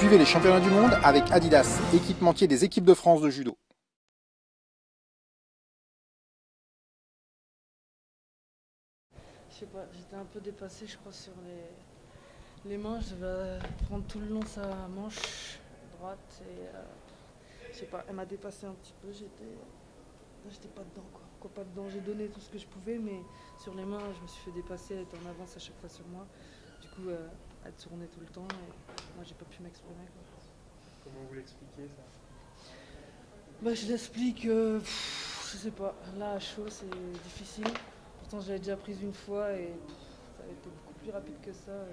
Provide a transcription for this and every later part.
Suivez les championnats du monde avec Adidas, équipementier des équipes de France de judo. Je sais pas, j'étais un peu dépassée je crois sur les manches. Je vais prendre tout le long sa manche droite et je sais pas, elle m'a dépassé un petit peu, j'étais pas dedans quoi. Pas dedans, j'ai donné tout ce que je pouvais mais sur les mains je me suis fait dépasser, elle était en avance à chaque fois sur moi. Du coup elle tournait tout le temps et moi j'ai pas pu m'exprimer quoi. Comment vous l'expliquez ça? Bah je l'explique, je sais pas, là à chaud c'est difficile. Pourtant j'avais déjà prise une fois et ça a été beaucoup plus rapide que ça.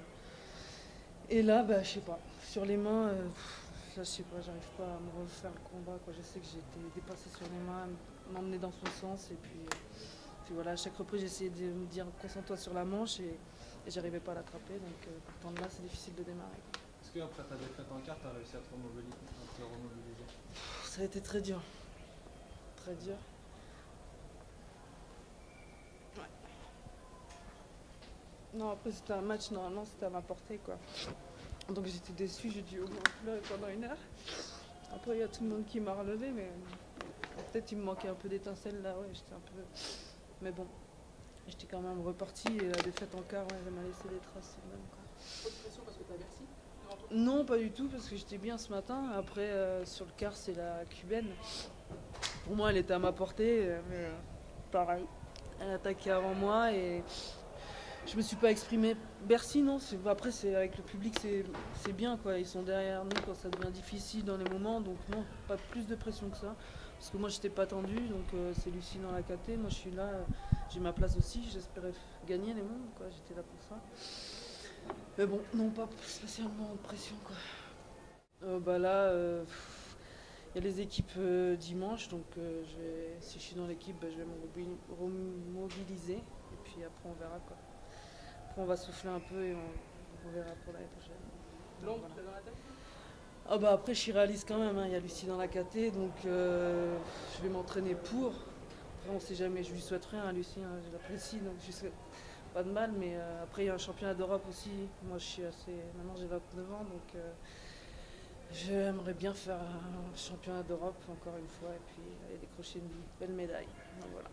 Et là, bah, je sais pas, sur les mains, ça, je sais pas, j'arrive pas à me refaire le combat, quoi. Je sais que j'ai été dépassée sur les mains, m'emmener dans son sens, et puis voilà, à chaque reprise j'essayais de me dire concentre-toi sur la manche, et j'arrivais pas à l'attraper, donc partant de là c'est difficile de démarrer, quoi. Est-ce qu'après ta défaite en quart, tu as réussi à te remobiliser? Ça a été très dur, très dur. Ouais. Non, après c'était un match, normalement c'était à ma portée, quoi. Donc j'étais déçue, j'ai dû au moins pleurer pendant 1 heure. Après il y a tout le monde qui m'a relevé, mais peut-être il me manquait un peu d'étincelle là, ouais, j'étais un peu... Mais bon, j'étais quand même repartie et la défaite en quart, ouais, elle m'a laissé des traces même, quoi. Trop de pression parce que t'as Bercy? Non, pas du tout, parce que j'étais bien ce matin. Après, sur le quart, c'est la cubaine. Pour moi, elle était à ma portée, mais pareil. Elle attaquait avant moi et je me suis pas exprimée. Bercy, non. Après, c'est avec le public, c'est bien, quoi. Ils sont derrière nous quand ça devient difficile dans les moments. Donc non, pas plus de pression que ça. Parce que moi, j'étais pas tendue. Donc c'est Lucie dans la KT. Moi, je suis là. J'ai ma place aussi. J'espérais gagner les mondes, quoi. J'étais là pour ça. Mais bon, non, pas spécialement de pression, quoi. Bah là, il y a les équipes dimanche. Donc si je suis dans l'équipe, bah, je vais me remobiliser. Et puis après, on verra, quoi. On va souffler un peu et on verra pour l'année prochaine. L'ombre, Voilà. tu l'as dans la tête? Ah bah après je suis réaliste quand même, hein. Il y a Lucie dans la KT donc je vais m'entraîner pour. Après on sait jamais, je lui souhaite rien à Lucie, hein, je l'apprécie donc je lui souhaite pas de mal mais après il y a un championnat d'Europe aussi. Moi je suis assez. Maintenant j'ai 29 ans donc j'aimerais bien faire un championnat d'Europe encore une fois et puis aller décrocher une belle médaille. Donc, voilà.